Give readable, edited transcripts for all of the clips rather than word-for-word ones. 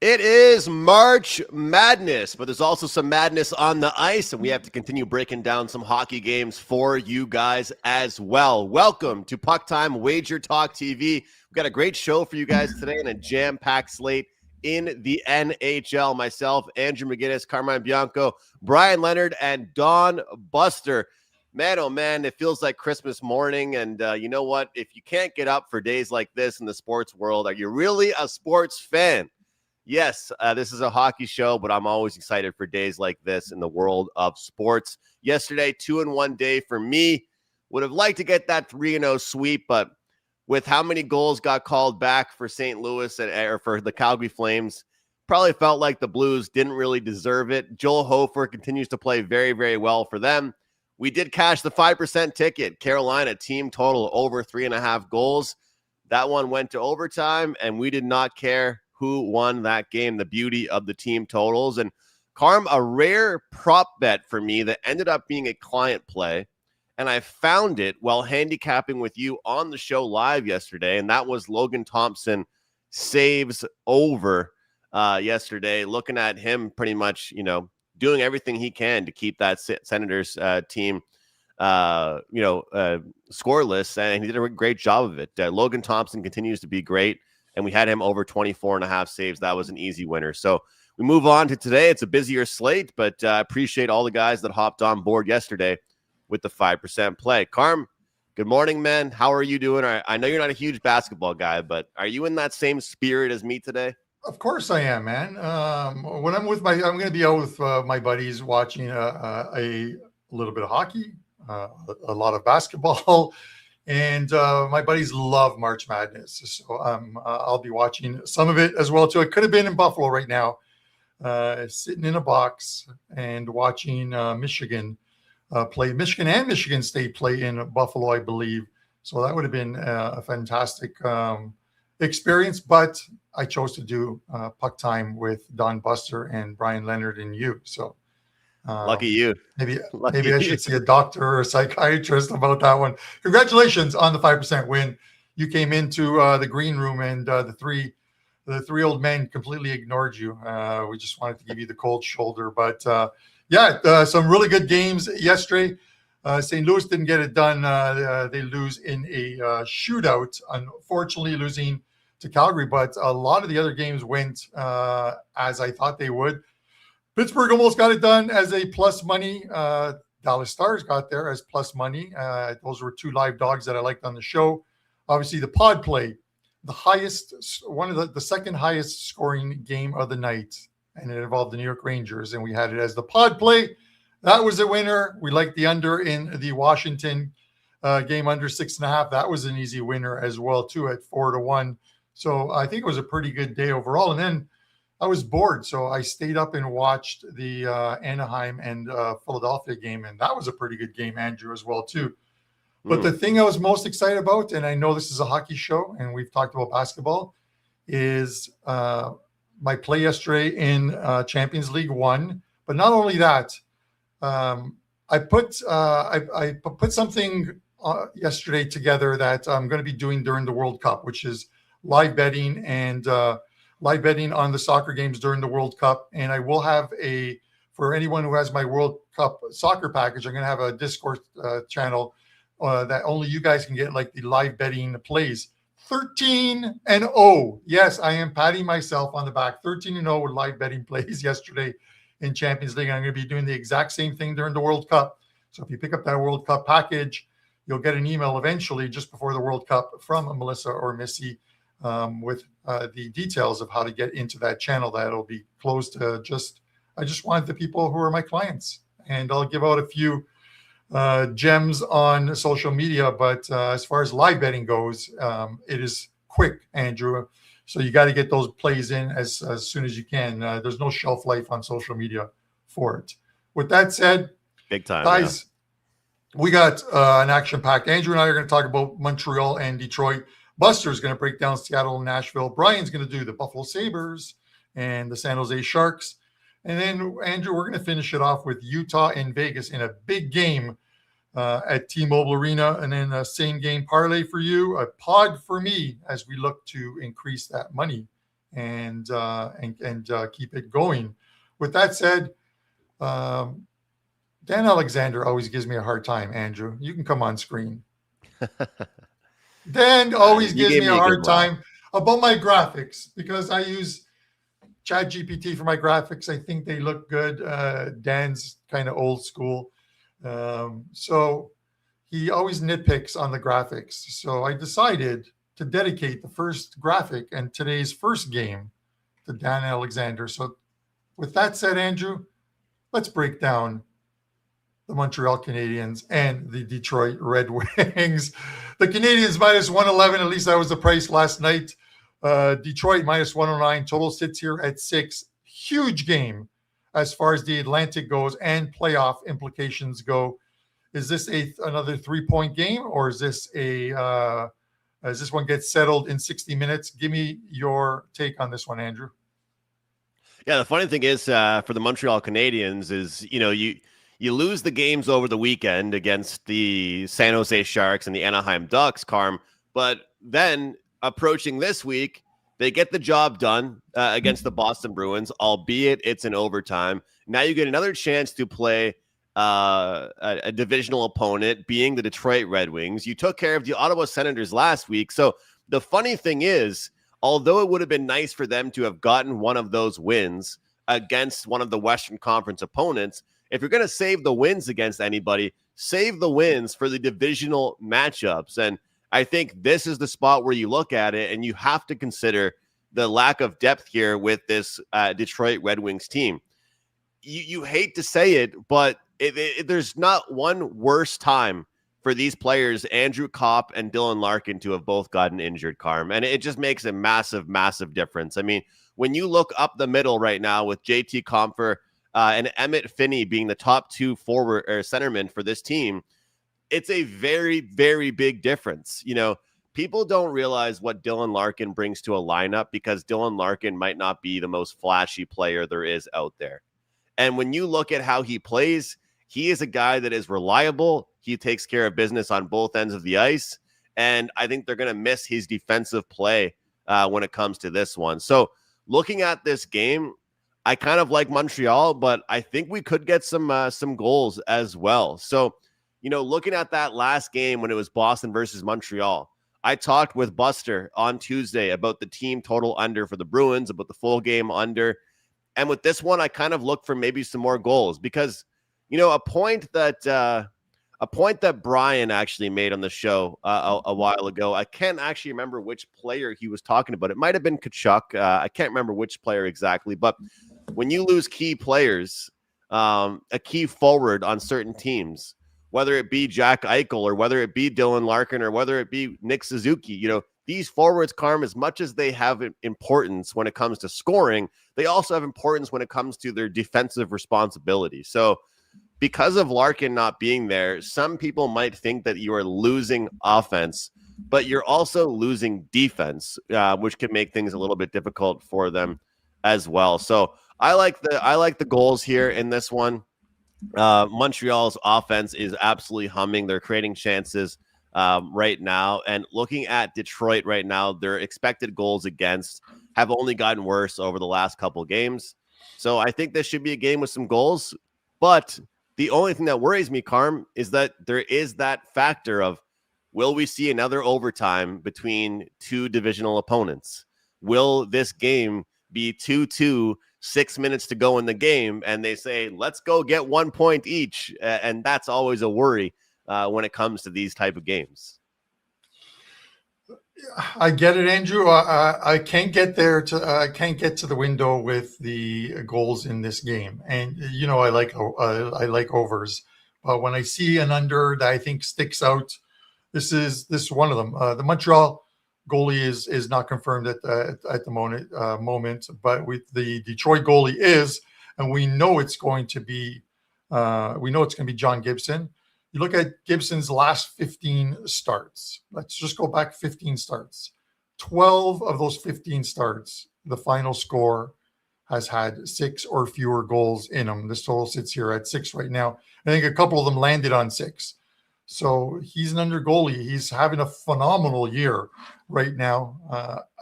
It is March Madness, but there's also some madness on the ice, and we have to continue breaking down some hockey games for you guys as well. Welcome to PuckTime WagerTalk TV. We've got a great show for you guys today and a jam-packed slate in the NHL. Myself, Andrew McInnis, Carmine Bianco, Brian Leonard, and Don Buster. Man, oh man, it feels like Christmas morning, and you know what? If you can't get up for days like this in the sports world, are you really a sports fan? Yes, this is a hockey show, but I'm always excited for days like this in the world of sports. Yesterday, 2-1 day for me. Would have liked to get that 3-0 sweep, but with how many goals got called back for St. Louis or for the Calgary Flames, probably felt like the Blues didn't really deserve it. Joel Hofer continues to play very, very well for them. We did cash the 5% ticket. Carolina team total over 3.5 goals. That one went to overtime, and we did not care who won that game. The beauty of the team totals. And Carm, a rare prop bet for me that ended up being a client play, and I found it while handicapping with you on the show live yesterday, and that was Logan Thompson saves over yesterday. Looking at him pretty much, doing everything he can to keep that Senators team scoreless, and he did a great job of it. Logan Thompson continues to be great, and we had him over 24.5 saves. That was an easy winner. So we move on to today. It's a busier slate, but I appreciate all the guys that hopped on board yesterday with the 5% play. Carm, good morning, man. How are you doing? I know you're not a huge basketball guy, but are you in that same spirit as me today? Of course I am, man. When I'm going to be out with my buddies watching a little bit of hockey, a lot of basketball, and my buddies love March Madness. So I'll be watching some of it as well, too. I could have been in Buffalo right now, sitting in a box and watching Michigan play. Michigan and Michigan State play in Buffalo, I believe. So that would have been a fantastic experience, but I chose to do Puck Time with Don Buster and Brian Leonard and you. So lucky you. Maybe I should see a doctor or a psychiatrist about that one. Congratulations on the 5% win. You came into the green room, and the three old men completely ignored you. We just wanted to give you the cold shoulder, but some really good games yesterday. St. Louis didn't get it done. They lose in a shootout, unfortunately losing to Calgary, but a lot of the other games went as I thought they would. Pittsburgh almost got it done as a plus money. Dallas Stars got there as plus money. Those were two live dogs that I liked on the show. Obviously, the pod play, the second highest scoring game of the night, and it involved the New York Rangers, and we had it as the pod play. That was a winner. We liked the under in the Washington game under 6.5. That was an easy winner as well, too, at 4-1. So I think it was a pretty good day overall. And then I was bored, so I stayed up and watched the Anaheim and Philadelphia game, and that was a pretty good game, Andrew, as well, too. But the thing I was most excited about, and I know this is a hockey show, and we've talked about basketball, is my play yesterday in Champions League 1. But not only that, I put something yesterday together that I'm going to be doing during the World Cup, which is live betting and live betting on the soccer games during the World Cup. And I will have for anyone who has my World Cup soccer package, I'm going to have a Discord channel that only you guys can get, like the live betting plays. 13-0. Yes, I am patting myself on the back. 13-0 with live betting plays yesterday in Champions League. And I'm going to be doing the exact same thing during the World Cup. So if you pick up that World Cup package, you'll get an email eventually just before the World Cup from Melissa or Missy with the details of how to get into that channel. That'll be closed to I just wanted the people who are my clients. And I'll give out a few gems on social media. But as far as live betting goes, it is quick, Andrew. So you got to get those plays in as soon as you can. There's no shelf life on social media for it. With that said, big time, guys, we got an action-packed. Andrew and I are going to talk about Montreal and Detroit. Buster's going to break down Seattle and Nashville. Brian's going to do the Buffalo Sabres and the San Jose Sharks. And then, Andrew, we're going to finish it off with Utah and Vegas in a big game at T-Mobile Arena. And then a same game parlay for you, a pod for me, as we look to increase that money and keep it going. With that said, Dan Alexander always gives me a hard time. Andrew, you can come on screen. Dan always gives me a hard time about my graphics because I use ChatGPT for my graphics. I think they look good. Dan's kind of old school. So he always nitpicks on the graphics. So I decided to dedicate the first graphic and today's first game to Dan Alexander. So with that said, Andrew, let's break down the Montreal Canadiens and the Detroit Red Wings. The Canadiens minus 111, at least that was the price last night. Detroit minus 109, total sits here at 6. Huge game as far as the Atlantic goes and playoff implications go. Is this another 3-point game, or is this as this one gets settled in 60 minutes? Give me your take on this one, Andrew. Yeah, the funny thing is for the Montreal Canadiens is, you lose the games over the weekend against the San Jose Sharks and the Anaheim Ducks, Carm, but then approaching this week, they get the job done against the Boston Bruins, albeit it's in overtime. Now you get another chance to play a divisional opponent, being the Detroit Red Wings. You took care of the Ottawa Senators last week. So the funny thing is, although it would have been nice for them to have gotten one of those wins against one of the Western Conference opponents, if you're going to save the wins against anybody, save the wins for the divisional matchups. And I think this is the spot where you look at it and you have to consider the lack of depth here with this Detroit Red Wings team. You hate to say it, but there's not one worse time for these players, Andrew Kopp and Dylan Larkin, to have both gotten injured, Carm. And it just makes a massive, massive difference. I mean, when you look up the middle right now with JT Compher and Emmett Finney being the top two forward or centermen for this team, it's a very, very big difference. People don't realize what Dylan Larkin brings to a lineup because Dylan Larkin might not be the most flashy player there is out there. And when you look at how he plays, he is a guy that is reliable. He takes care of business on both ends of the ice. And I think they're going to miss his defensive play when it comes to this one. So looking at this game, I kind of like Montreal, but I think we could get some goals as well. So, looking at that last game when it was Boston versus Montreal, I talked with Buster on Tuesday about the team total under for the Bruins, about the full game under. And with this one, I kind of look for maybe some more goals because, a point that Brian actually made on the show a while ago, I can't actually remember which player he was talking about. It might have been Tkachuk. I can't remember which player exactly, but when you lose key players, a key forward on certain teams, whether it be Jack Eichel or whether it be Dylan Larkin or whether it be Nick Suzuki, these forwards, Carm, as much as they have importance when it comes to scoring, they also have importance when it comes to their defensive responsibility. So because of Larkin not being there, some people might think that you are losing offense, but you're also losing defense, which can make things a little bit difficult for them as well. So I like the goals here in this one. Montreal's offense is absolutely humming. They're creating chances right now. And looking at Detroit right now, their expected goals against have only gotten worse over the last couple games. So I think this should be a game with some goals. But the only thing that worries me, Carm, is that there is that factor of, will we see another overtime between two divisional opponents? Will this game be 2-2, 6 minutes to go in the game, and they say, let's go get 1 point each? And that's always a worry when it comes to these type of games. I get it, Andrew. I can't get there I can't get to the window with the goals in this game, and I like overs. But when I see an under that I think sticks out, this is one of them. The Montreal goalie is not confirmed at the moment, but with the Detroit goalie is, and we know it's going to be John Gibson. You look at Gibson's last 15 starts. Let's just go back 15 starts. 12 of those 15 starts, the final score has had 6 or fewer goals in them. This total sits here at 6 right now. I think a couple of them landed on 6. So he's an under goalie. He's having a phenomenal year right now.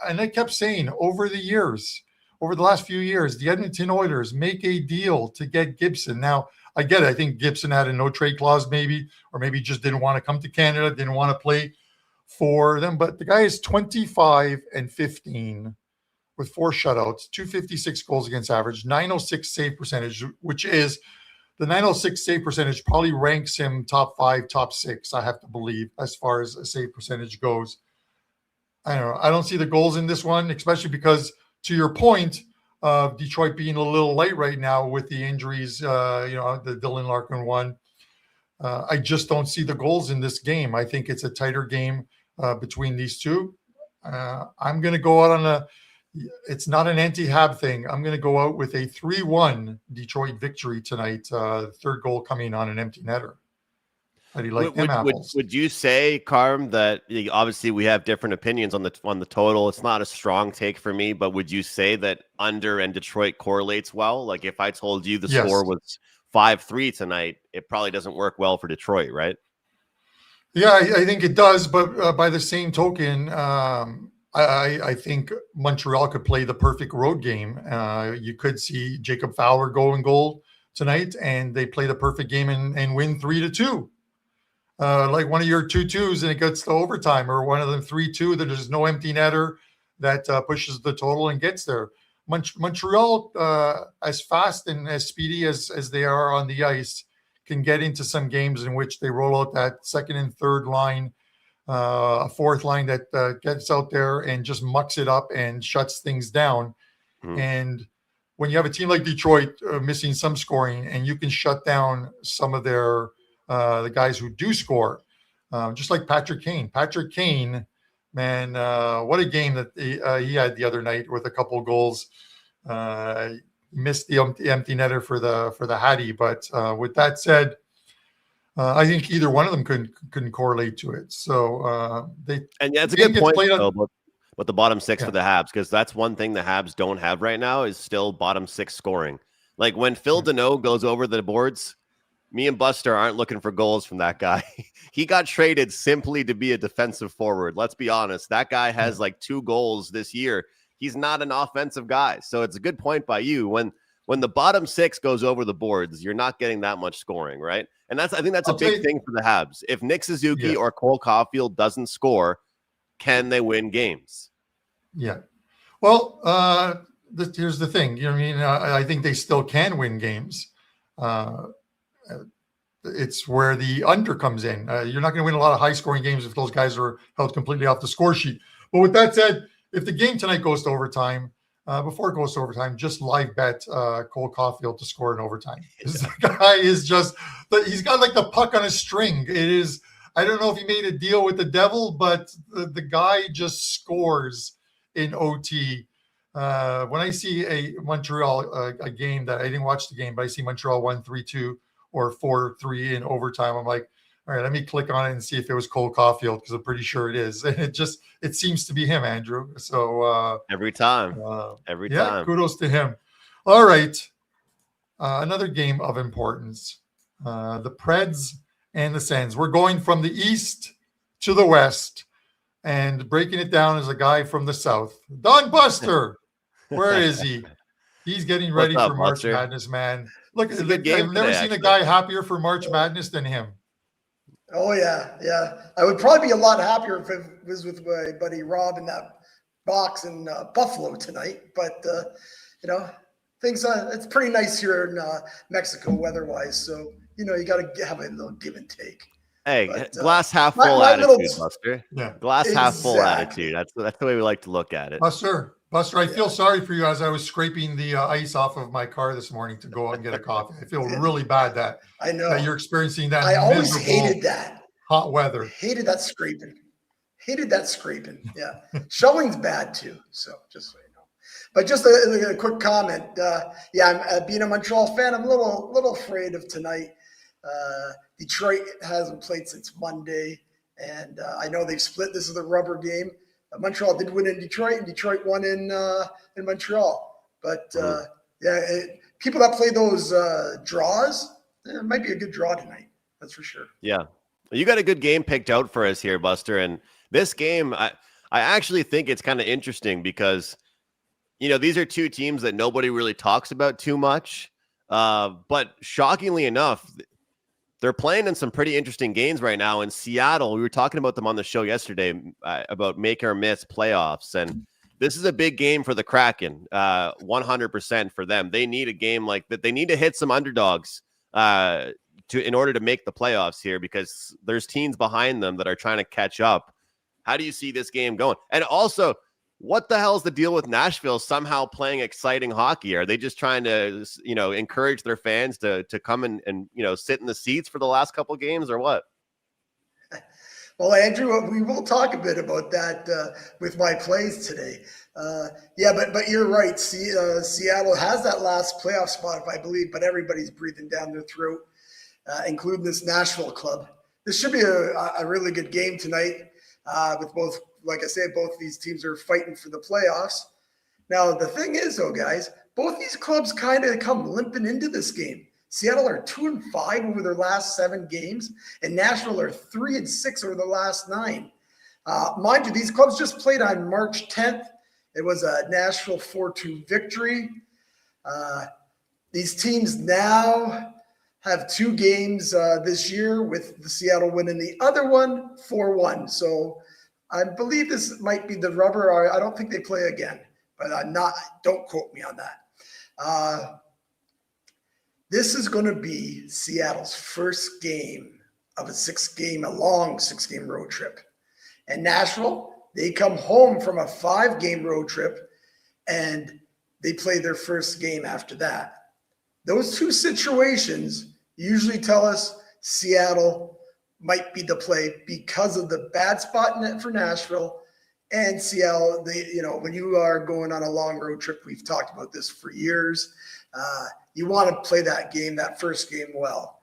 And I kept saying over the last few years, the Edmonton Oilers make a deal to get Gibson. Now, I get it. I think Gibson had a no trade clause maybe, or maybe just didn't want to come to Canada, didn't want to play for them. But the guy is 25-15 with 4 shutouts, 256 goals against average, 906 save percentage, which is the 906 save percentage probably ranks him top 5, top 6, I have to believe, as far as a save percentage goes. I don't know. I don't see the goals in this one, especially because, to your point, of Detroit being a little late right now with the injuries, the Dylan Larkin one. I just don't see the goals in this game. I think it's a tighter game between these two. I'm going to go out it's not an anti-Hab thing. I'm going to go out with a 3-1 Detroit victory tonight. Third goal coming on an empty netter. How do you like them apples? Would you say, Carm, that obviously we have different opinions on the total? It's not a strong take for me, but would you say that under and Detroit correlates well? Like if I told you the score was 5-3 tonight, it probably doesn't work well for Detroit, right? Yeah, I think it does. But by the same token, I think Montreal could play the perfect road game. You could see Jacob Fowler go in goal tonight, and they play the perfect game and win 3-2. Like one of your 2-2s and it gets to overtime, or one of them 3-2 that there's no empty netter that pushes the total and gets there. Montreal, as fast and as speedy as they are on the ice, can get into some games in which they roll out that second and third line, a fourth line that gets out there and just mucks it up and shuts things down. And when you have a team like Detroit missing some scoring, and you can shut down some of their the guys who do score, just like Patrick Kane. Patrick Kane, man, what a game that he had the other night with a couple of goals. Missed the empty netter for the Hattie, but with that said, I think either one of them couldn't correlate to it. So that's a good point though, but the bottom 6 for the Habs, because that's one thing the Habs don't have right now is still bottom 6 scoring. Like when Phil Deneau goes over the boards, me and Buster aren't looking for goals from that guy. He got traded simply to be a defensive forward. Let's be honest. That guy has like 2 goals this year. He's not an offensive guy. So it's a good point by you. When the bottom 6 goes over the boards, you're not getting that much scoring, right? And I think that's a big thing for the Habs. If Nick Suzuki or Cole Caulfield doesn't score, can they win games? Yeah. Well, here's the thing. You know what I mean? I think they still can win games. It's where the under comes in. You're not going to win a lot of high-scoring games if those guys are held completely off the score sheet. But with that said, if the game tonight goes to overtime, before it goes to overtime, just live bet Cole Caulfield to score in overtime. The guy is he's got like the puck on a string. It is, I don't know if he made a deal with the devil, but the guy just scores in OT. When I see a Montreal a game that I didn't watch the game, but I see Montreal 1-3-2 or 4-3 in overtime, I'm like, all right, let me click on it and see if it was Cole Caulfield, because I'm pretty sure it is. And it seems to be him, Andrew. So every time. Kudos to him. All right. Another game of importance. The Preds and the Sens. We're going from the east to the west, and breaking it down is a guy from the south. Don Buster. Where is he? He's getting ready for March Madness, man. Look, I've never seen a guy happier for March Madness than him. Oh, yeah. I would probably be a lot happier if it was with my buddy Rob in that box in Buffalo tonight. But, things, it's pretty nice here in Mexico weatherwise. So, you got to have a little give and take. Hey, glass half full attitude, Buster. Yeah. Glass half full attitude. That's the way we like to look at it. Buster, I feel sorry for you as I was scraping the ice off of my car this morning to go out and get a coffee. I feel really bad that you're experiencing that. I always hated that. Hot weather. Hated that scraping. Yeah. Showing's bad too. So just so you know. But just a quick comment. I'm being a Montreal fan, I'm a little afraid of tonight. Detroit hasn't played since Monday, and I know they've split. This is the rubber game. Montreal did win in Detroit, and Detroit won in Montreal. But people that play those draws, it might be a good draw tonight. That's for sure. Yeah, You got a good game picked out for us here, Buster. And this game, I actually think it's kind of interesting because, these are two teams that nobody really talks about too much. But shockingly enough, they're playing in some pretty interesting games right now. In Seattle, we were talking about them on the show yesterday about make or miss playoffs. And this is a big game for the Kraken, 100% for them. They need a game like that. They need to hit some underdogs in order to make the playoffs here, because there's teams behind them that are trying to catch up. How do you see this game going? And also, what the hell is the deal with Nashville somehow playing exciting hockey? Are they just trying to, encourage their fans to come and sit in the seats for the last couple of games, or what? Well, Andrew, we will talk a bit about that with my plays today. But you're right. Seattle has that last playoff spot, I believe, but everybody's breathing down their throat, including this Nashville club. This should be a really good game tonight with both. Like I said, both these teams are fighting for the playoffs. Now, the thing is, though, guys, both these clubs kind of come limping into this game. Seattle are 2-5 over their last 7 games, and Nashville are 3-6 over the last 9. Mind you, these clubs just played on March 10th. It was a Nashville 4-2 victory. These teams now have 2 games this year, with the Seattle winning the other one 4-1. So I believe this might be the rubber. I don't think they play again, but don't quote me on that. This is going to be Seattle's first game of a long 6-game road trip. And Nashville, they come home from a 5-game road trip, and they play their first game after that. Those 2 situations usually tell us Seattle might be the play because of the bad spot in it for Nashville and Seattle. When you are going on a long road trip, we've talked about this for years. You want to play that first game well.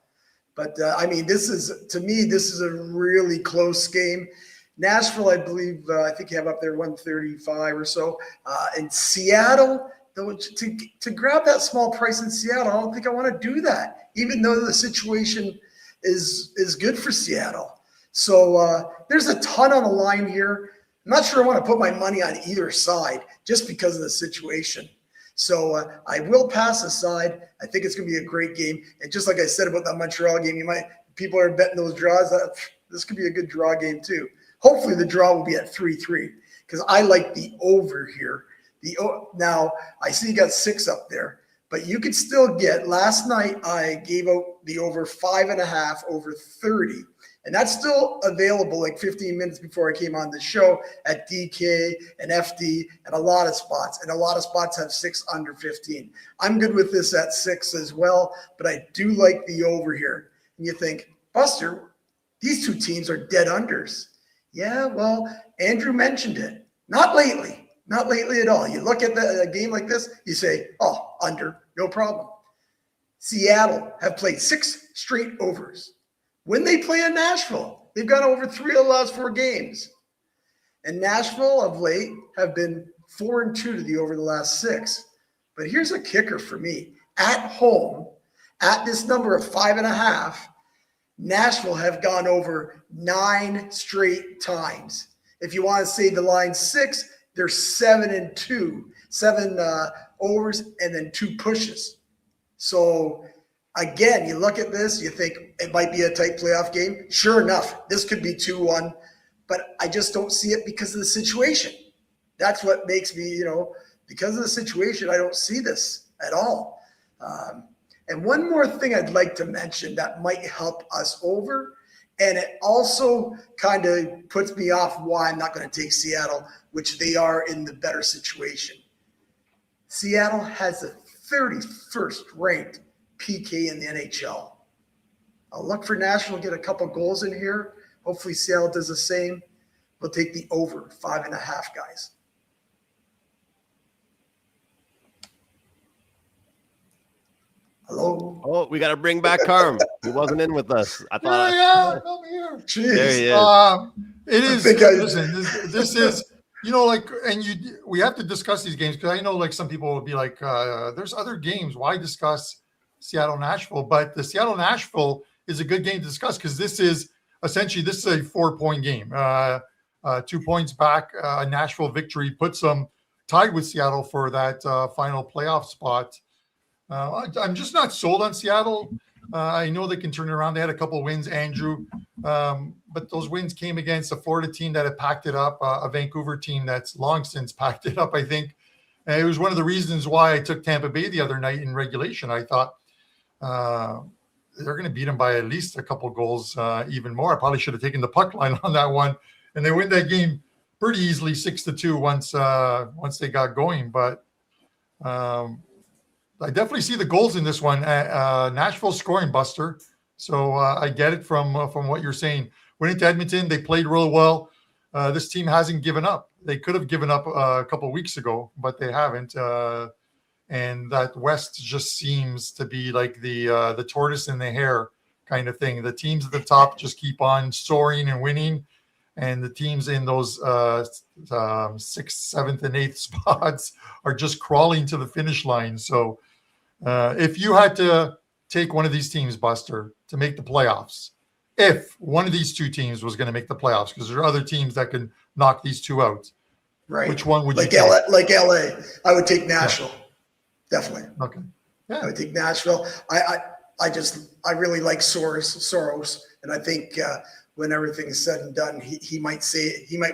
But this is a really close game. Nashville, I believe, I think you have up there 135 or so. In Seattle, though, to grab that small price in Seattle, I don't think I want to do that, even though the situation is good for Seattle. So there's a ton on the line here. I'm not sure I want to put my money on either side just because of the situation. So I will pass aside. I think it's going to be a great game. And just like I said about that Montreal game, people are betting those draws. This could be a good draw game too. Hopefully the draw will be at 3-3, because I like the over here. Now I see you got 6 up there, but you could still get. Last night I gave out the over 5.5 over 30, and that's still available like 15 minutes before I came on the show at DK and FD and a lot of spots. And a lot of spots have 6 under 15. I'm good with this at 6 as well, but I do like the over here. And you think, Buster, these 2 teams are dead unders. Yeah, well, Andrew mentioned it. Not lately at all. You look at a game like this, you say, oh, under, no problem. Seattle have played 6 straight overs. When they play in Nashville, they've gone over 3 of the last 4 games. And Nashville of late have been 4-2 to the over the last 6. But here's a kicker for me. At home, at this number of 5.5, Nashville have gone over 9 straight times. If you want to say the line 6, they're 7-2, 7 overs and then 2 pushes. So again, you look at this, you think it might be a tight playoff game. Sure enough, this could be 2-1, but I just don't see it because of the situation. That's what makes me, because of the situation, I don't see this at all. And one more thing I'd like to mention that might help us over, and it also kind of puts me off why I'm not going to take Seattle, which they are in the better situation. Seattle has the 31st ranked PK in the NHL. I'll look for Nashville to get a couple goals in here. Hopefully Seattle does the same. We'll take the over 5.5, guys. Hello. Oh, we got to bring back Carm. He wasn't in with us. I thought. I'm here. Jeez. There he is. It is. Listen, this is. We have to discuss these games because I know some people will be like, there's other games. Why discuss Seattle Nashville? But the Seattle Nashville is a good game to discuss because this is essentially this is a 4-point game. 2 points back. Nashville victory puts them tied with Seattle for that final playoff spot. I'm just not sold on Seattle. I know they can turn it around. They had a couple wins, Andrew, but those wins came against a Florida team that had packed it up, a Vancouver team that's long since packed it up, I think. And it was one of the reasons why I took Tampa Bay the other night in regulation. I thought they're going to beat them by at least a couple goals, even more. I probably should have taken the puck line on that one. And they win that game pretty easily, 6-2 once they got going. But I definitely see the goals in this one. Nashville scoring, Buster. So I get it from what you're saying. Went into Edmonton, they played real well. This team hasn't given up. They could have given up a couple of weeks ago, but they haven't. And that West just seems to be like the tortoise and the hare kind of thing. The teams at the top just keep on soaring and winning, and the teams in those 6th, 7th, and 8th spots are just crawling to the finish line. So if you had to take one of these teams, Buster, to make the playoffs, if one of these two teams was going to make the playoffs, because there are other teams that can knock these two out, right? Which one would you take? Like LA, I would take Nashville. Yeah. Definitely. Okay. Yeah. I would take Nashville. I really like Soros, and I think when everything is said and done, he might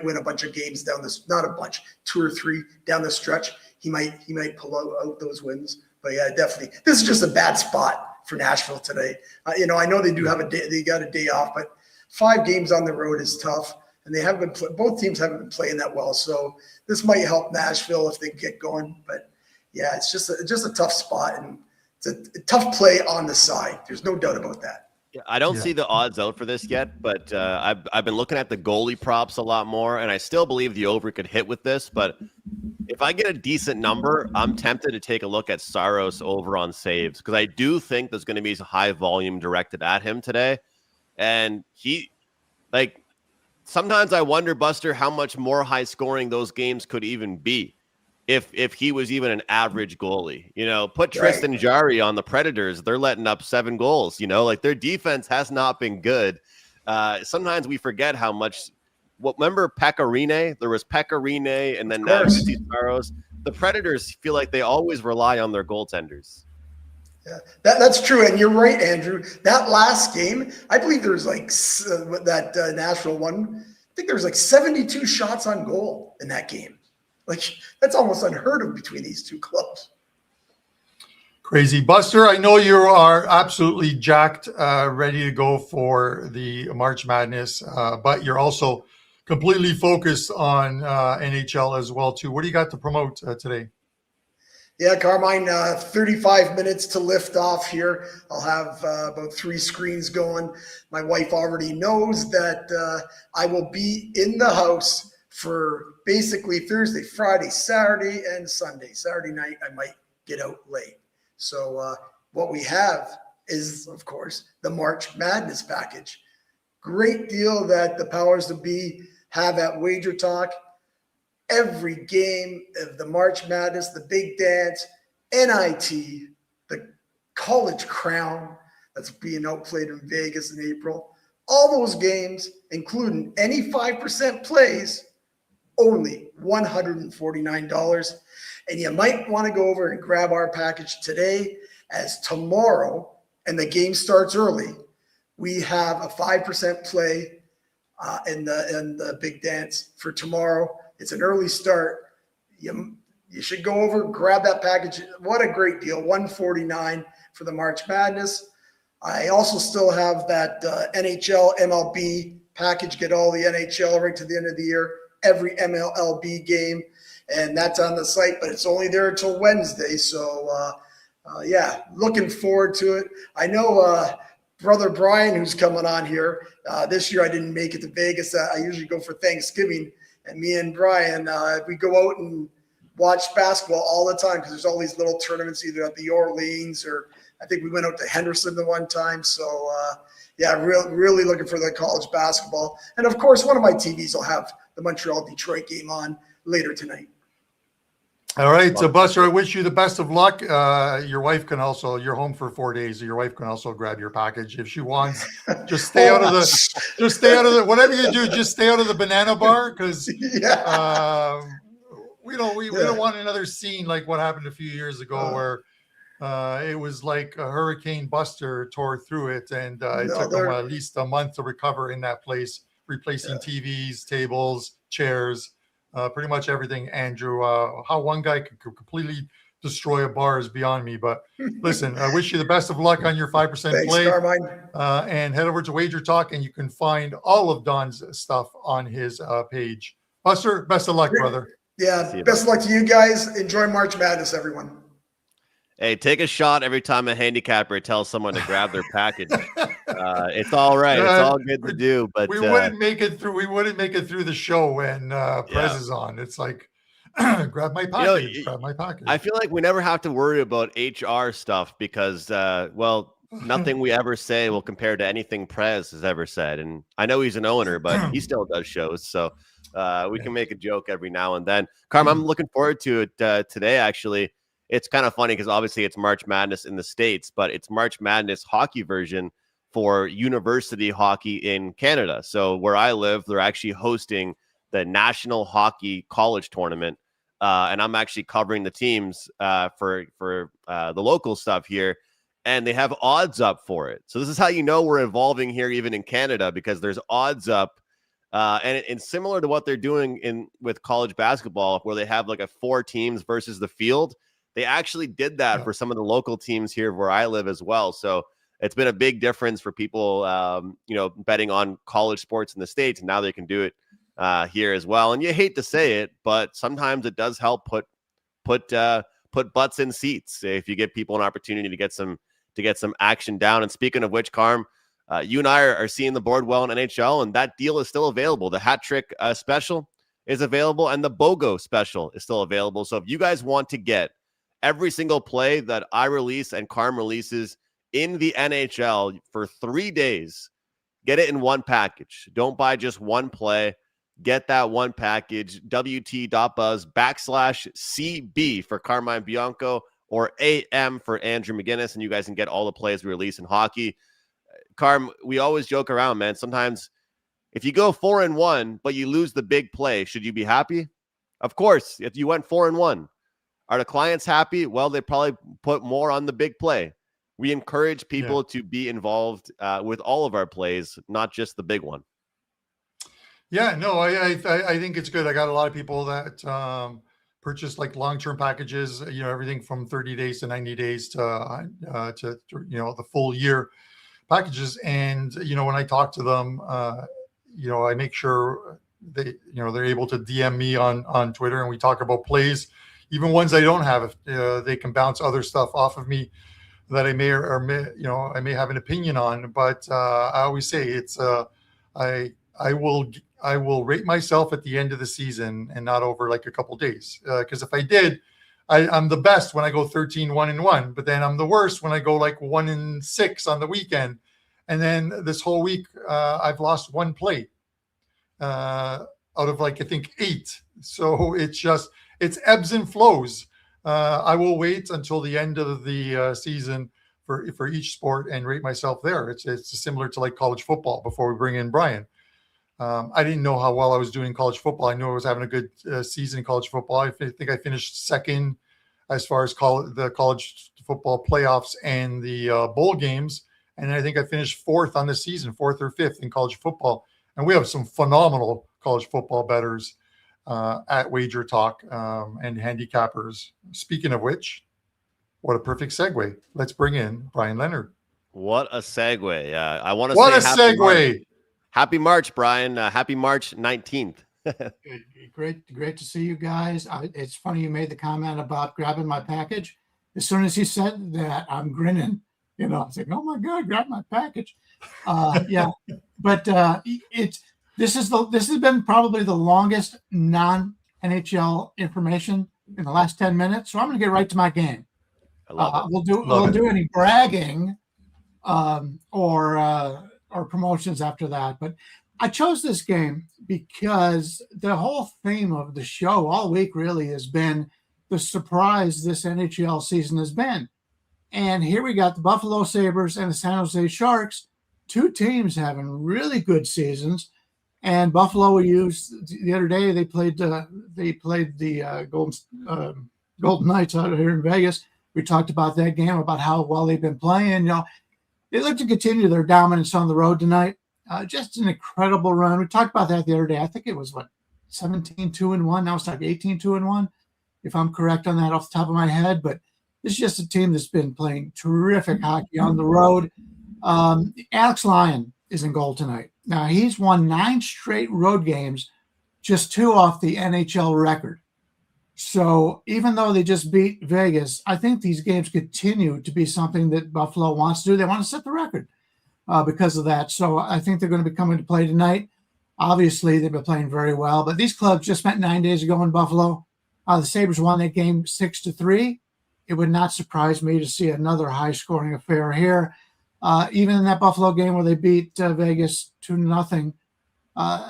win a bunch of games down this, not a bunch, 2 or 3 down the stretch. He might pull out those wins. But yeah, definitely. This is just a bad spot for Nashville today. I know they do have they got a day off, but 5 games on the road is tough, and they haven't been. Both teams haven't been playing that well, so this might help Nashville if they get going. But yeah, it's just a tough spot, and it's a tough play on the side. There's no doubt about that. Yeah, I don't see the odds out for this yet, but I've been looking at the goalie props a lot more, and I still believe the over could hit with this. But if I get a decent number, I'm tempted to take a look at Saros over on saves, because I do think there's going to be some high volume directed at him today. And sometimes I wonder, Buster, how much more high scoring those games could even be if he was even an average goalie. Put Tristan Jarry on the Predators. They're letting up 7 goals. Their defense has not been good. Sometimes we forget how much. Remember Pecorine? There was Pecorine, and then now you see Saros. The Predators feel like they always rely on their goaltenders. Yeah, that's true, and you're right, Andrew. That last game, I believe there was that Nashville one. I think there was 72 shots on goal in that game. That's almost unheard of between these two clubs. Crazy. Buster, I know you are absolutely jacked, ready to go for the March Madness, but you're also completely focused on NHL as well, too. What do you got to promote today? Yeah, Carmine, 35 minutes to lift off here. I'll have about 3 screens going. My wife already knows that I will be in the house for basically Thursday, Friday, Saturday, and Sunday. Saturday night, I might get out late. So what we have is, of course, the March Madness package. Great deal that the powers that be have at WagerTalk. Every game of the March Madness, the Big Dance, NIT, the College Crown that's being outplayed in Vegas in April. All those games, including any 5% plays, only $149. And you might want to go over and grab our package today, as tomorrow, and the game starts early, we have a 5% play in the Big Dance for tomorrow. It's an early start. You should go over, grab that package. What a great deal, $149 for the March Madness. I also still have that NHL MLB package, get all the NHL right to the end of the year, every MLB game, and that's on the site, but it's only there until Wednesday. So, yeah, looking forward to it. I know Brother Brian, who's coming on here, this year I didn't make it to Vegas. I usually go for Thanksgiving, and me and Brian, we go out and watch basketball all the time because there's all these little tournaments either at the Orleans or I think we went out to Henderson the one time. So, yeah, really looking for the college basketball. And, of course, one of my TVs will have the Montreal-Detroit game on later tonight. All right, so Buster, I wish you the best of luck. Your wife can also, you're home for 4 days. Your wife can also grab your package if she wants. Just stay out of the, whatever you do, just stay out of the banana bar, because we don't want another scene like what happened a few years ago where it was like a Hurricane Buster tore through it, and it took them at least a month to recover in that place, replacing TVs, tables, chairs. Pretty much everything, Andrew. How one guy could completely destroy a bar is beyond me. But listen, I wish you the best of luck on your 5% play. Carmine. And head over to WagerTalk, and you can find all of Don's stuff on his page. Buster, best of luck, brother. Yeah, best of luck to you guys. Enjoy March Madness, everyone. Hey, take a shot every time a handicapper tells someone to grab their package. It's all right. It's all good to do, but we wouldn't make it through. We wouldn't make it through the show when Prez is on. It's like, grab my package. Grab my package. I feel like we never have to worry about HR stuff because, nothing we ever say will compare to anything Prez has ever said. And I know he's an owner, but he still does shows, so we can make a joke every now and then. Carm, I'm looking forward to it today. Actually, it's kind of funny because obviously it's March Madness in the States, but it's March Madness hockey version for university hockey in Canada. So where I live, they're actually hosting the National Hockey College Tournament. And I'm actually covering the teams for the local stuff here. And they have odds up for it. So this is how you know we're evolving here, even in Canada, because there's odds up. And similar to what they're doing with college basketball, where they have like 4 teams versus the field. They actually did that for some of the local teams here where I live as well. So it's been a big difference for people, betting on college sports in the States. And now they can do it here as well. And you hate to say it, but sometimes it does help put butts in seats if you give people an opportunity to get some action down. And speaking of which, Carm, you and I are seeing the board well in NHL, and that deal is still available. The hat trick special is available, and the BOGO special is still available. So if you guys want to get every single play that I release and Carm releases in the NHL for 3 days, get it in one package. Don't buy just one play. Get that one package, WT.buzz/CB for Carmine Bianco or AM for Andrew McInnis, and you guys can get all the plays we release in hockey. Carm, we always joke around, man. Sometimes if you go 4-1, but you lose the big play, should you be happy? Of course, if you went 4-1. Are the clients happy? Well, they probably put more on the big play. We encourage people to be involved with all of our plays, not just the big one. Yeah, no, I think it's good. I got a lot of people that purchase like long-term packages, everything from 30 days to 90 days to the full year packages. And, when I talk to them, I make sure they're able to DM me on Twitter, and we talk about plays. Even ones I don't have, they can bounce other stuff off of me that I may I may have an opinion on. But I always say it's I will rate myself at the end of the season and not over like a couple days. Because if I did, I'm the best when I go 13-1-1, but then I'm the worst when I go like 1-6 on the weekend, and then this whole week I've lost one play out of like I think 8. So it's ebbs and flows. I will wait until the end of the season for each sport and rate myself there. It's similar to like college football before we bring in Brian. I didn't know how well I was doing in college football. I knew I was having a good season in college football. I think I finished second as far as the college football playoffs and the bowl games. And I think I finished 4th on the season, 4th or 5th in college football. And we have some phenomenal college football bettors at WagerTalk and handicappers. Speaking of which, what a perfect segue. Let's bring in Brian Leonard. What a segue. I want to say what a segue. March. Happy March, Brian. Happy March 19th. Great to see you guys. It's funny you made the comment about grabbing my package. As soon as he said that, I'm grinning. I was like, oh my God, grab my package. But this has been probably the longest non-NHL information in the last 10 minutes. So I'm going to get right to my game. I love it. We'll do any bragging or promotions after that. But I chose this game because the whole theme of the show all week really has been the surprise this NHL season has been. And here we got the Buffalo Sabres and the San Jose Sharks, two teams having really good seasons. And Buffalo, we used the other day, they played the Golden Knights out here in Vegas. We talked about that game, about how well they've been playing. They look to continue their dominance on the road tonight. Just an incredible run. We talked about that the other day. I think it was 17-2-1. Now it's like 18-2-1, if I'm correct on that off the top of my head. But this is just a team that's been playing terrific hockey on the road. Alex Lyon is in goal tonight. Now, he's won 9 straight road games, just 2 off the NHL record. So even though they just beat Vegas, I think these games continue to be something that Buffalo wants to do. They want to set the record because of that. So I think they're going to be coming to play tonight. Obviously, they've been playing very well. But these clubs just met 9 days ago in Buffalo. The Sabres won that game 6-3. It would not surprise me to see another high-scoring affair here. Even in that Buffalo game where they beat Vegas 2-0,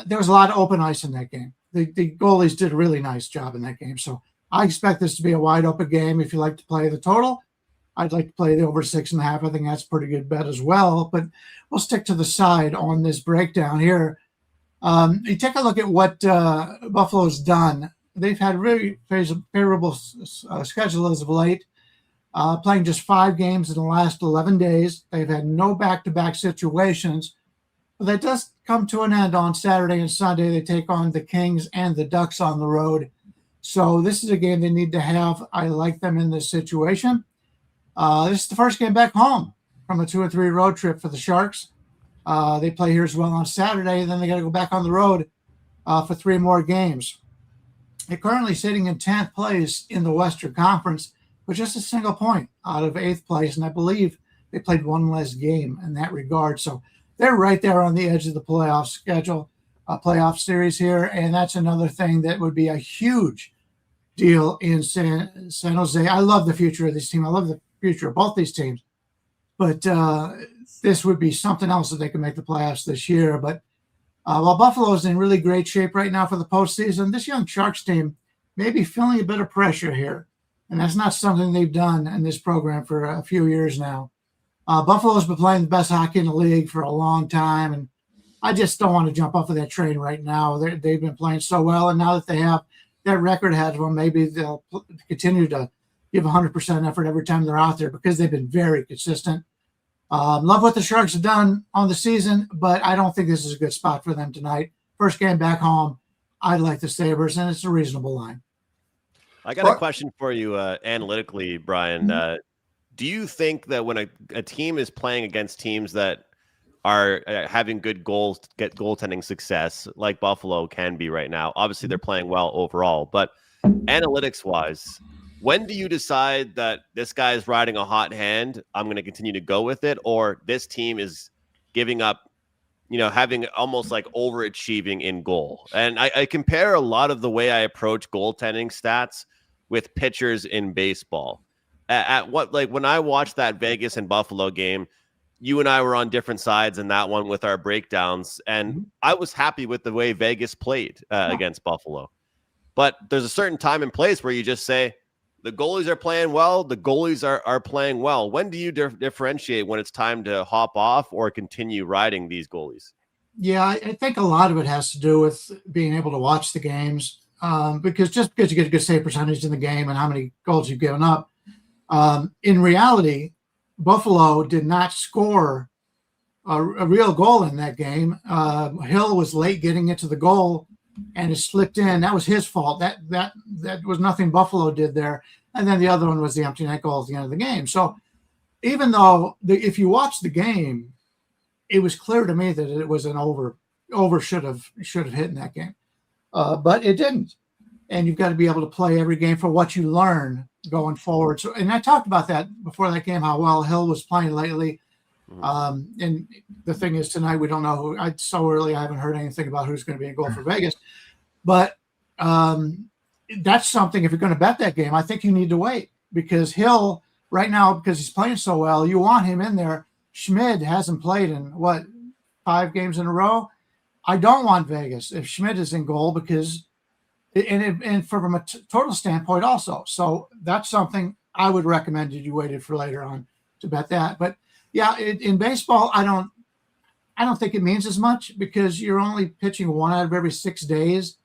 there was a lot of open ice in that game. The goalies did a really nice job in that game. So I expect this to be a wide open game. If you like to play the total, I'd like to play the over 6.5. I think that's a pretty good bet as well. But we'll stick to the side on this breakdown here. You take a look at what Buffalo's done. They've had a really favorable schedule as of late. Playing just 5 games in the last 11 days. They've had no back-to-back situations. But that does come to an end on Saturday and Sunday. They take on the Kings and the Ducks on the road. So this is a game they need to have. I like them in this situation. This is the first game back home from a 2-3 road trip for the Sharks. They play here as well on Saturday. Then they got to go back on the road for 3 more games. They're currently sitting in 10th place in the Western Conference, with just a single point out of 8th place. And I believe they played 1 less game in that regard. So they're right there on the edge of the playoff schedule, playoff series here. And that's another thing that would be a huge deal in San Jose. I love the future of this team. I love the future of both these teams. But this would be something else that they can make the playoffs this year. But while Buffalo's in really great shape right now for the postseason, this young Sharks team may be feeling a bit of pressure here. And that's not something they've done in this program for a few years now. Buffalo's been playing the best hockey in the league for a long time, and I just don't want to jump off of that train right now. They've been playing so well, and now that they have that record ahead of them, maybe they'll continue to give 100% effort every time they're out there because they've been very consistent. Love what the Sharks have done on the season, but I don't think this is a good spot for them tonight. First game back home, I like the Sabres, and it's a reasonable line. I got a question for you analytically, Brian. Do you think that when a team is playing against teams that are having good goaltending success, like Buffalo can be right now, obviously they're playing well overall, but analytics-wise, when do you decide that this guy is riding a hot hand, I'm going to continue to go with it, or this team is giving up, having almost like overachieving in goal? And I compare a lot of the way I approach goaltending stats with pitchers in baseball. When I watched that Vegas and Buffalo game, you and I were on different sides in that one with our breakdowns, and I was happy with the way Vegas played against Buffalo. But there's a certain time and place where you just say, the goalies are playing well, the goalies are playing well. When do you differentiate when it's time to hop off or continue riding these goalies? Yeah, I think a lot of it has to do with being able to watch the games. Because just because you get a good save percentage in the game and how many goals you've given up, in reality, Buffalo did not score a real goal in that game. Hill was late getting into the goal, and it slipped in. That was his fault. That was nothing Buffalo did there. And then the other one was the empty net goal at the end of the game. So even though if you watch the game, it was clear to me that it was an over should have hit in that game. But it didn't. And you've got to be able to play every game for what you learn going forward. So, and I talked about that before that game, how well Hill was playing lately. And the thing is, tonight we don't know who. It's so early, I haven't heard anything about who's going to be in goal for Vegas. But that's something, if you're going to bet that game, I think you need to wait. Because Hill, right now, because he's playing so well, you want him in there. Schmid hasn't played in, 5 games in a row? I don't want Vegas if Schmid is in goal, because and from a total standpoint also. So that's something I would recommend you waited for later on to bet that. But yeah, in baseball, I don't think it means as much because you're only pitching 1 out of every 6 days.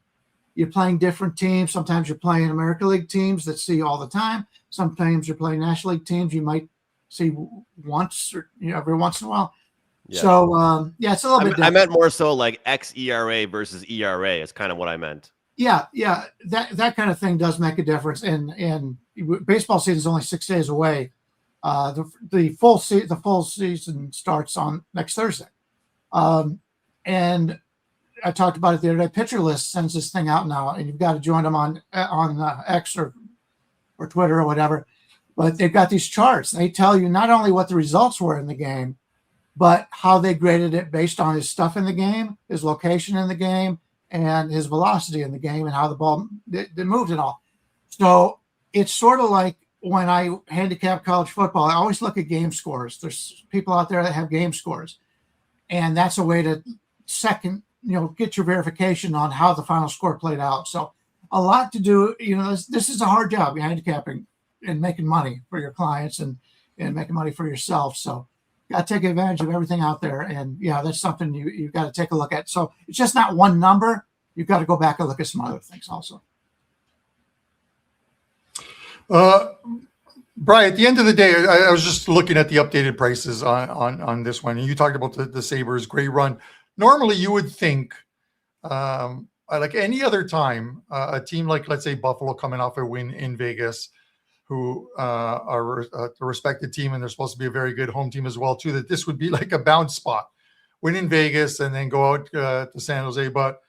You're playing different teams. Sometimes you're playing American League teams that see you all the time. Sometimes you're playing National League teams you might see once or every once in a while. Yeah. So it's a little bit different. I meant more so like xERA versus ERA is kind of what I meant. Yeah, that kind of thing does make a difference. And baseball season is only 6 days away. The full season starts on next Thursday. And I talked about it the other day. Pitcher List sends this thing out now, and you've got to join them on X or Twitter or whatever. But they've got these charts. They tell you not only what the results were in the game, but how they graded it based on his stuff in the game, his location in the game, and his velocity in the game, and how the ball moved and all. So it's sort of like when I handicap college football, I always look at game scores. There's people out there that have game scores, and that's a way to get your verification on how the final score played out. So a lot to do. This is a hard job, handicapping and making money for your clients and making money for yourself. So you got to take advantage of everything out there. And yeah, that's something you've got to take a look at. So it's just not one number. You've got to go back and look at some other things also. Brian, at the end of the day, I was just looking at the updated prices on this one. And you talked about the Sabres' great run. Normally, you would think, like any other time, a team like, let's say, Buffalo coming off a win in Vegas, who are a respected team, and they're supposed to be a very good home team as well, too, that this would be like a bounce spot. Win in Vegas and then go out to San Jose. But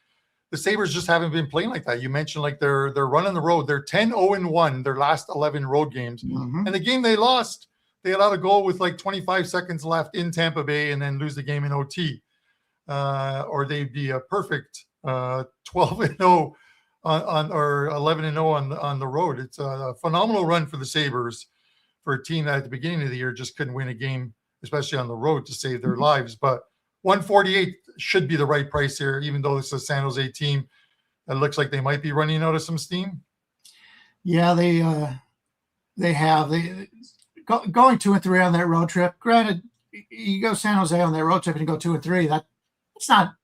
the Sabres just haven't been playing like that. You mentioned like they're running the road. They're 10-0-1 their last 11 road games. Mm-hmm. And the game they lost, they allowed a goal with like 25 seconds left in Tampa Bay and then lose the game in OT. Or they'd be a perfect 12-0 or 11-0 on the road. It's a phenomenal run for the Sabres for a team that at the beginning of the year just couldn't win a game, especially on the road, to save their lives. But 148 should be the right price here, even though it's a San Jose team that looks like they might be running out of some steam. Yeah, they have. Going 2-3 on that road trip. Granted, you go San Jose on that road trip and you go 2-3. That's not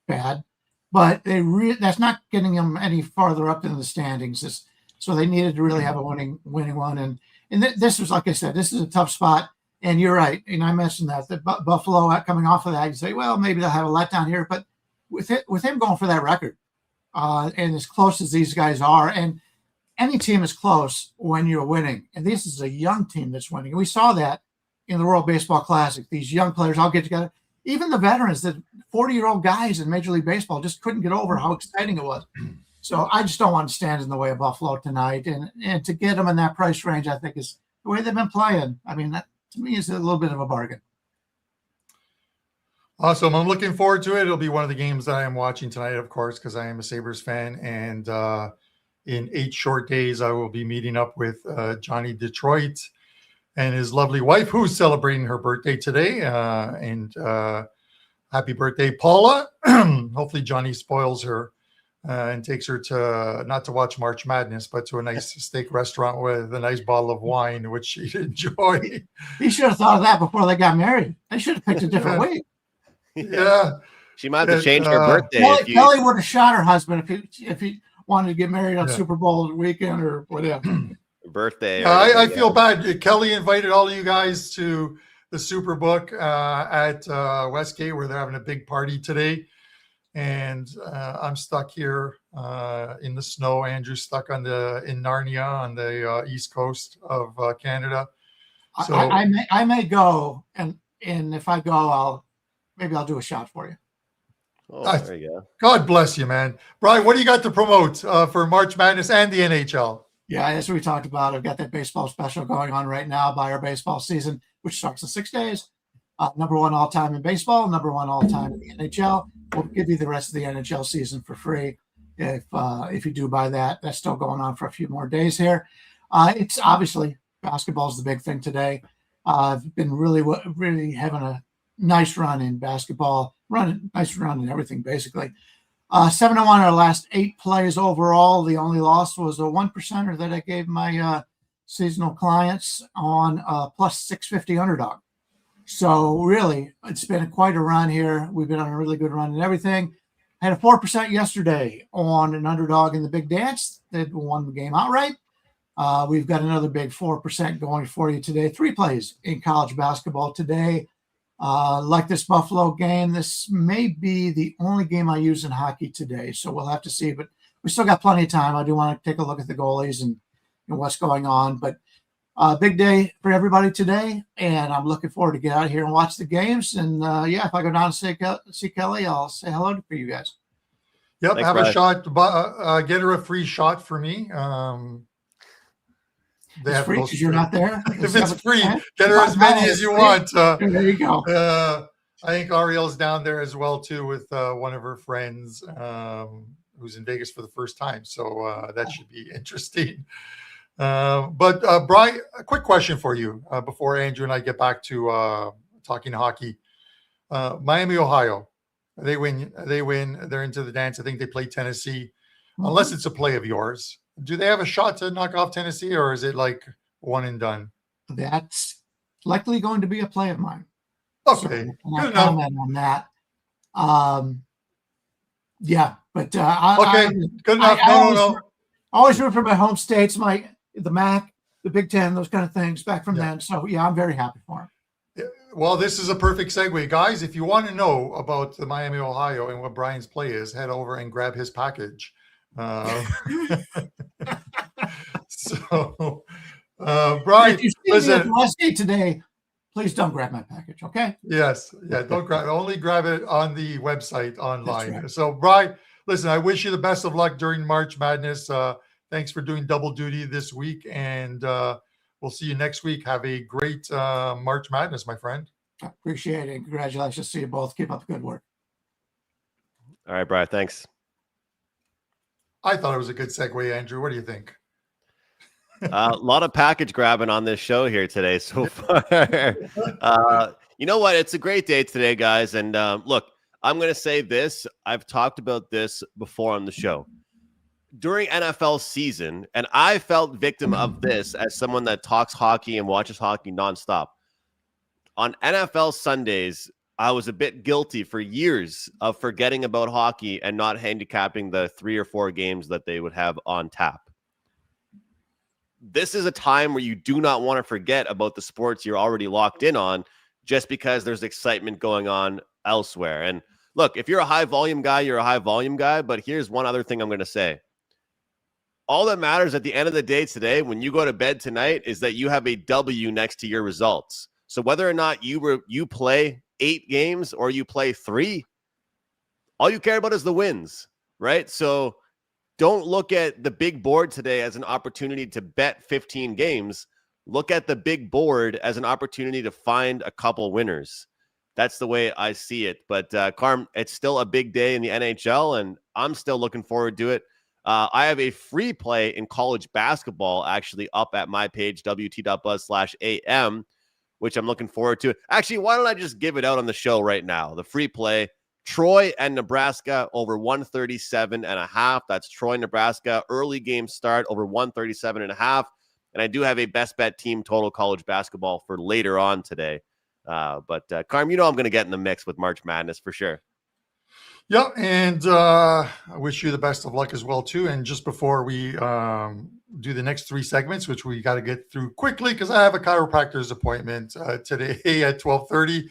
bad, but that's not getting them any farther up in the standings. So they needed to really have a winning one. And this was, like I said, this is a tough spot. And you're right. And I mentioned that Buffalo coming off of that, you say, well, maybe they'll have a letdown here. But with him going for that record, and as close as these guys are, and any team is close when you're winning. And this is a young team that's winning. And we saw that in the World Baseball Classic. These young players all get together. Even the veterans, the 40-year-old guys in Major League Baseball just couldn't get over how exciting it was. So I just don't want to stand in the way of Buffalo tonight. And to get them in that price range, I think is the way they've been playing. I mean, that to me is a little bit of a bargain. Awesome. I'm looking forward to it. It'll be one of the games that I am watching tonight, of course, because I am a Sabres fan. And in 8 short days, I will be meeting up with Johnny Detroit and his lovely wife, who's celebrating her birthday today. And happy birthday, Paula. Hopefully Johnny spoils her and takes her to, not to watch March Madness, but to a nice steak restaurant with a nice bottle of wine, which she'd enjoy. He should have thought of that before they got married. They should have picked a different week. Yeah. She might have to change her birthday. Kelly would have shot her husband if he wanted to get married on Super Bowl weekend or whatever. Birthday. I feel bad. Kelly invited all of you guys to the Superbook at Westgate, where they're having a big party today. And I'm stuck here in the snow. Andrew's stuck in Narnia on the east coast of Canada. So I may go, and if I go, I'll do a shot for you. Oh, there you go. God bless you, man. Brian, what do you got to promote for March Madness and the NHL? Yeah, as we talked about, I've got that baseball special going on right now by our baseball season, which starts in 6 days. Number 1 all-time in baseball, number 1 all-time in the NHL. We'll give you the rest of the NHL season for free if you do buy that. That's still going on for a few more days here. It's obviously basketball is the big thing today. I've been really having a nice run in basketball, nice run in everything basically. 7-1 our last 8 plays overall. The only loss was a 1%er that I gave my seasonal clients on plus 650 underdog. So really, it's been quite a run here. We've been on a really good run and everything. Had a 4% yesterday on an underdog in the big dance that won the game outright. We've got another big 4% going for you today. 3 plays in college basketball today. Like this Buffalo game, this may be the only game I use in hockey today, so we'll have to see. But we still got plenty of time. I do want to take a look at the goalies and what's going on. But big day for everybody today, and I'm looking forward to get out here and watch the games. And if I go down to see Kelly, I'll say hello to you guys. Yep, Thanks, have Brad. a shot. Get her a free shot for me. They It's have free those because you're not there. If it's free, get her as many as you want. There you go. I think Ariel's down there as well too with one of her friends who's in Vegas for the first time. So that should be interesting. But Brian, a quick question for you before Andrew and I get back to talking hockey. Miami, Ohio, they win. They're into the dance. I think they play Tennessee, unless it's a play of yours. Do they have a shot to knock off Tennessee, or is it like one and done? That's likely going to be a play of mine. Okay, so good enough. Comment on that. But Good enough. No. Always root for my home states, the MAC, the Big Ten, those kind of things back from then. So I'm very happy for him. Well, this is a perfect segue, guys. If you want to know about the Miami, Ohio, and what Brian's play is, head over and grab his package. Brian, if you see me at Westgate today, please don't grab my package, okay? Yes, don't grab. Only grab it on the website online. Right. So, Brian, listen, I wish you the best of luck during March Madness. Thanks for doing double duty this week, and we'll see you next week. Have a great March Madness, my friend. I appreciate it. Congratulations to you both. Keep up the good work. All right, Brian, thanks. I thought it was a good segue, Andrew. What do you think? A lot of package grabbing on this show here today so far. You know what? It's a great day today, guys. And look, I'm going to say this. I've talked about this before on the show. During NFL season, and I felt victim of this as someone that talks hockey and watches hockey nonstop. On NFL Sundays, I was a bit guilty for years of forgetting about hockey and not handicapping the 3 or 4 games that they would have on tap. This is a time where you do not want to forget about the sports you're already locked in on just because there's excitement going on elsewhere. And look, if you're a high volume guy, you're a high volume guy. But here's one other thing I'm going to say. All that matters at the end of the day today, when you go to bed tonight, is that you have a W next to your results. So whether or not you play 8 games or you play 3, all you care about is the wins, right? So don't look at the big board today as an opportunity to bet 15 games. Look at the big board as an opportunity to find a couple winners. That's the way I see it. But Carm, it's still a big day in the NHL, and I'm still looking forward to it. I have a free play in college basketball actually up at my page, wt.buzz/am, which I'm looking forward to. Actually, why don't I just give it out on the show right now? The free play, Troy and Nebraska over 137.5. That's Troy, Nebraska. Early game start over 137.5. And I do have a best bet team total college basketball for later on today. But Carm, I'm going to get in the mix with March Madness for sure. Yeah, and I wish you the best of luck as well, too. And just before we do the next 3 segments, which we got to get through quickly because I have a chiropractor's appointment today at 12:30.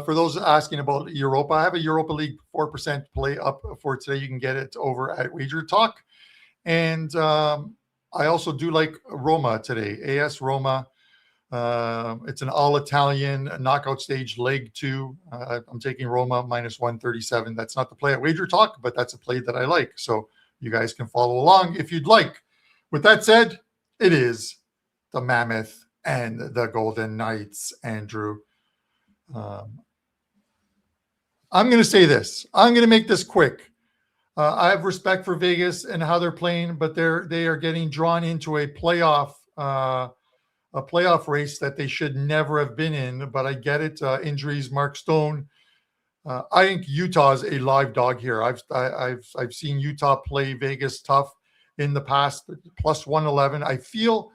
For those asking about Europa, I have a Europa League 4% play up for today. You can get it over at WagerTalk. And I also do like Roma today, AS Roma. It's an all-Italian knockout stage leg 2. I'm taking Roma minus 137. That's not the play at WagerTalk, but that's a play that I like. So you guys can follow along if you'd like. With that said, it is the Mammoth and the Golden Knights, Andrew. I'm going to say this. I'm going to make this quick. I have respect for Vegas and how they're playing, but they are getting drawn into a playoff race that they should never have been in. But I get it. Injuries. Mark Stone I think Utah is a live dog here. I've seen Utah play Vegas tough in the past, plus 111. I feel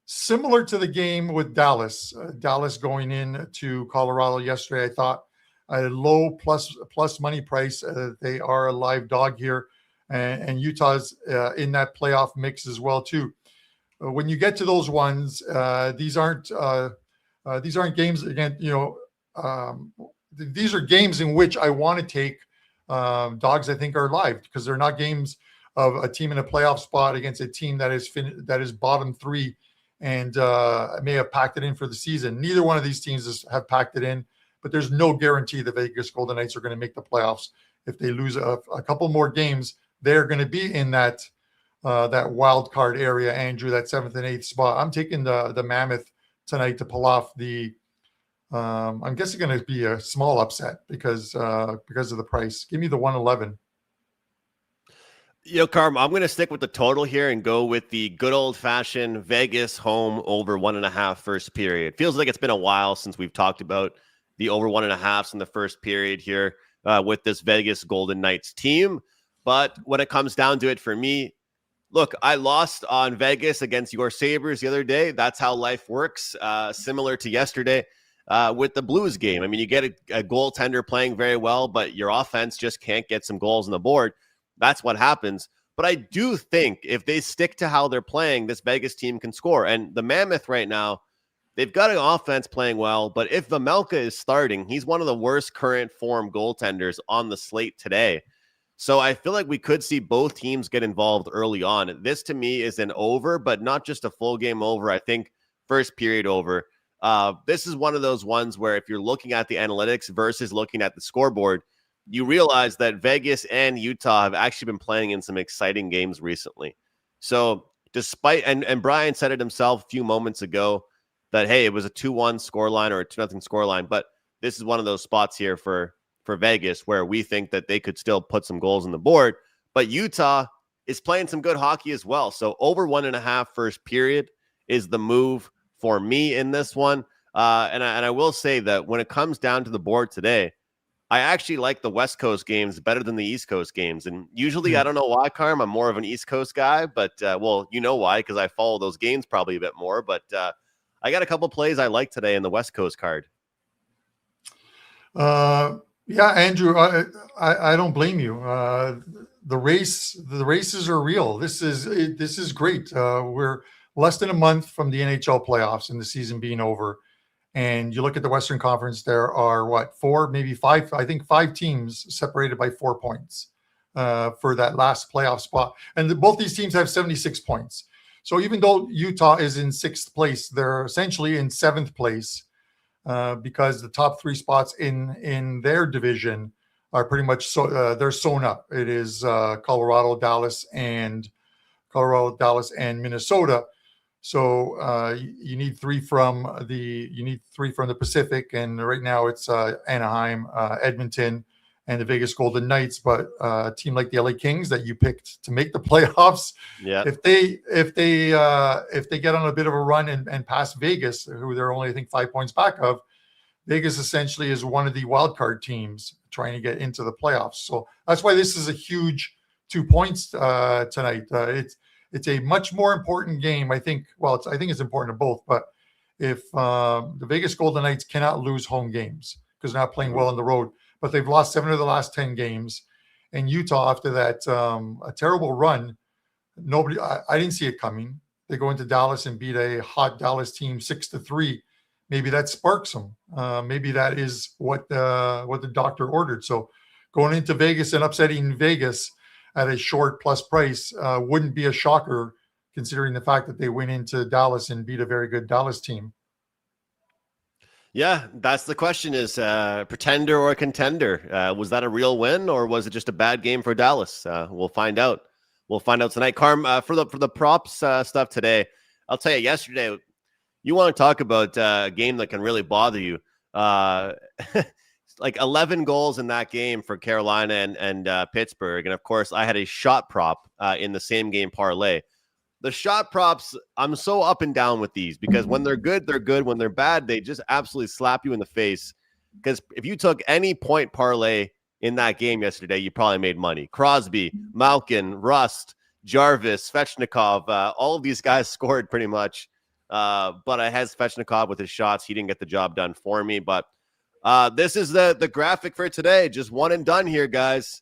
similar to the game with Dallas. Dallas going in to Colorado yesterday, I thought a low plus money price. They are a live dog here, and Utah's in that playoff mix as well too. When you get to those ones, these aren't games again. These are games in which I want to take dogs I think are live, because they're not games of a team in a playoff spot against a team that is bottom three and may have packed it in for the season. Neither one of these teams have packed it in, but there's no guarantee the Vegas Golden Knights are going to make the playoffs. If they lose a couple more games, they're going to be in that wild card area, Andrew, that 7th and 8th spot. I'm taking the Mammoth tonight to pull off the I'm guessing going to be a small upset because of the price. Give me the 111. Carm, I'm going to stick with the total here and go with the good old-fashioned Vegas home over 1.5 first period. Feels like it's been a while since we've talked about the over 1.5s in the first period here with this Vegas Golden Knights team. But when it comes down to it for me, look, I lost on Vegas against your Sabres the other day. That's how life works, similar to yesterday with the Blues game. I mean, you get a goaltender playing very well, but your offense just can't get some goals on the board. That's what happens. But I do think if they stick to how they're playing, this Vegas team can score. And the Mammoth right now, they've got an offense playing well, but if Vejmelka is starting, he's one of the worst current form goaltenders on the slate today. So I feel like we could see both teams get involved early on. This to me is an over, but not just a full game over. I think first period over. This is one of those ones where if you're looking at the analytics versus looking at the scoreboard, you realize that Vegas and Utah have actually been playing in some exciting games recently. So despite, and Brian said it himself a few moments ago that, hey, it was a 2-1 scoreline or a 2-0 scoreline, but this is one of those spots here for Vegas where we think that they could still put some goals on the board. But Utah is playing some good hockey as well. So over 1.5 first period is the move for me in this one. And I will say that when it comes down to the board today, I actually like the West Coast games better than the East Coast games. And usually, I don't know why, Carm, I'm more of an East Coast guy, but well, you know why, because I follow those games probably a bit more. But I got a couple plays I like today in the West Coast card. Yeah, Andrew, I don't blame you. The races are real. This is great. We're less than a month from the NHL playoffs and the season being over. And you look at the Western Conference, there are 4, maybe 5, I think 5 teams separated by 4 points for that last playoff spot. And both these teams have 76 points. So even though Utah is in 6th place, they're essentially in 7th place because the top 3 spots in their division are pretty much they're sewn up. It is Colorado, Dallas, and Minnesota. So you need 3 from the Pacific, and right now it's Anaheim, Edmonton, and the Vegas Golden Knights. But a team like the LA Kings that you picked to make the playoffs, if they get on a bit of a run and pass Vegas, who they're only I think 5 points back of, Vegas essentially is one of the wild card teams trying to get into the playoffs. So that's why this is a huge 2 points tonight. It's a much more important game, I think. Well, I think it's important to both. But if the Vegas Golden Knights cannot lose home games because they're not playing well on the road, but they've lost 7 of the last 10 games, and Utah after that a terrible run, I didn't see it coming. They go into Dallas and beat a hot Dallas team 6-3. Maybe that sparks them. Maybe that is what the doctor ordered. So going into Vegas and upsetting Vegas at a short plus price wouldn't be a shocker considering the fact that they went into Dallas and beat a very good Dallas team. Yeah, that's the question is pretender or contender. Was that a real win or was it just a bad game for Dallas? We'll find out. We'll find out tonight. Carm, for the props stuff today, I'll tell you yesterday, you want to talk about a game that can really bother you. Like 11 goals in that game for Carolina and Pittsburgh. And of course, I had a shot prop in the same game parlay. The shot props, I'm so up and down with these because when they're good, they're good. When they're bad, they just absolutely slap you in the face. because if you took any point parlay in that game yesterday, you probably made money. Crosby, Malkin, Rust, Jarvis, Svechnikov, all of these guys scored pretty much. But I had Svechnikov with his shots. He didn't get the job done for me. But this is the graphic for today. Just one and done here, guys.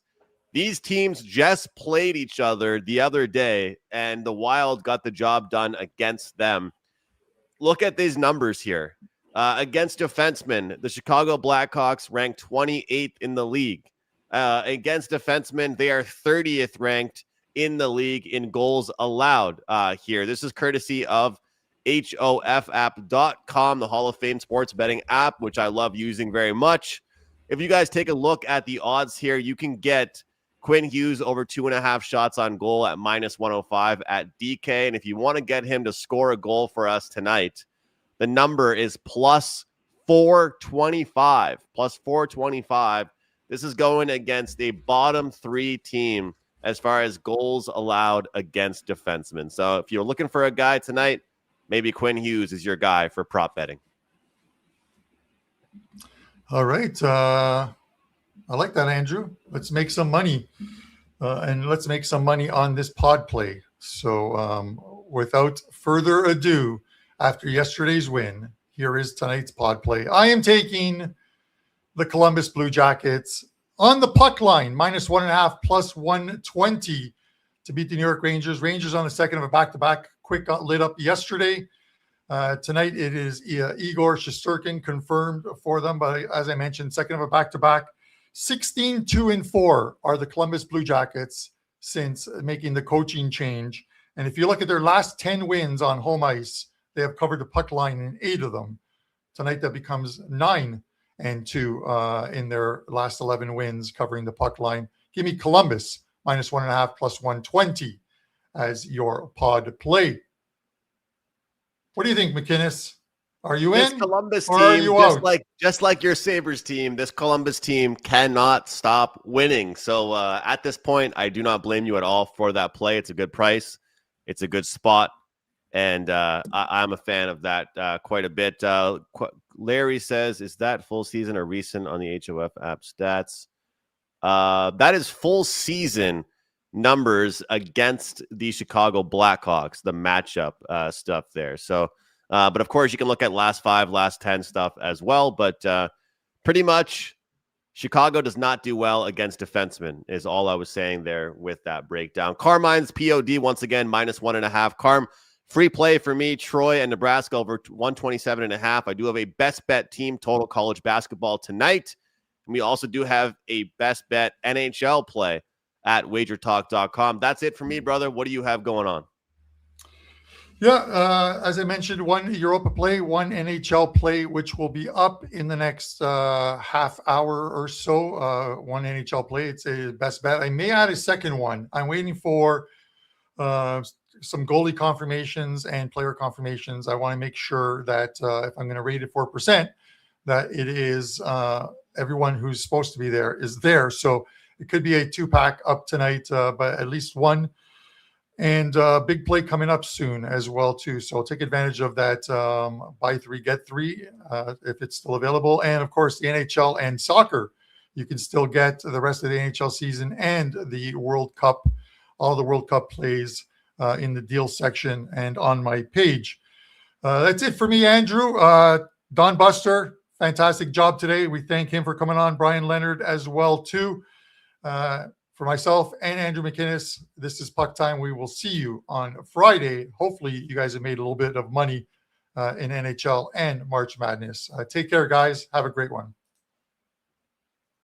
These teams just played each other the other day, and the Wild got the job done against them. Look at these numbers here. Against defensemen, the Chicago Blackhawks ranked 28th in the league. Against defensemen, they are 30th ranked in the league in goals allowed here. This is courtesy of HOFapp.com, the Hall of Fame sports betting app, which I love using very much. If you guys take a look at the odds here, you can get Quinn Hughes over 2.5 shots on goal at -105 at DK. And if you want to get him to score a goal for us tonight, the number is +425. +425. This is going against a bottom 3 team as far as goals allowed against defensemen. So if you're looking for a guy tonight, maybe Quinn Hughes is your guy for prop betting. All right. I like that, Andrew. Let's make some money. And let's make some money on this pod play. So without further ado, after yesterday's win, here is tonight's pod play. I am taking the Columbus Blue Jackets on the puck line, -1.5 +120 to beat the New York Rangers. Rangers on the second of a back-to-back, quick got lit up yesterday. Tonight it is Igor Shesterkin confirmed for them, but as I mentioned, second of a back-to-back. 16-2-4 are the Columbus Blue Jackets since making the coaching change. And if you look at their last 10 wins on home ice, they have covered the puck line in 8 of them. Tonight that becomes 9-2 in their last 11 wins covering the puck line. Give me Columbus -1.5 +120 as your pod play. What do you think, McInnis? Are you This in? Columbus or are team, you just out? like your Sabres team, this Columbus team cannot stop winning. So at this point, I do not blame you at all for that play. It's a good price. It's a good spot. And I'm a fan of that quite a bit. Larry says, is that full season or recent on the HOF app stats? That is full season numbers against the Chicago Blackhawks, the matchup stuff there. So, but of course, you can look at last 5, last 10 stuff as well. But pretty much, Chicago does not do well against defensemen, is all I was saying there with that breakdown. Carmine's POD, once again, -1.5. Carm, free play for me, Troy and Nebraska over 127.5. I do have a best bet team total college basketball tonight. And we also do have a best bet NHL play at WagerTalk.com. That's it for me, brother. What do you have going on? Yeah, as I mentioned, one Europa play, one NHL play, which will be up in the next half hour or so. One NHL play, it's a best bet. I may add a second one. I'm waiting for some goalie confirmations and player confirmations. I want to make sure that if I'm going to rate it 4%, that it is everyone who's supposed to be there is there. So it could be a 2-pack up tonight, but at least one. And big play coming up soon as well, too. So take advantage of that buy 3, get 3 if it's still available. And, of course, the NHL and soccer. You can still get the rest of the NHL season and the World Cup, all the World Cup plays in the deal section and on my page. That's it for me, Andrew. Don Buster, fantastic job today. We thank him for coming on. Brian Leonard as well, too. For myself and Andrew McInnis, this is Puck Time. We will see you on Friday. Hopefully, you guys have made a little bit of money in NHL and March Madness. Take care, guys. Have a great one.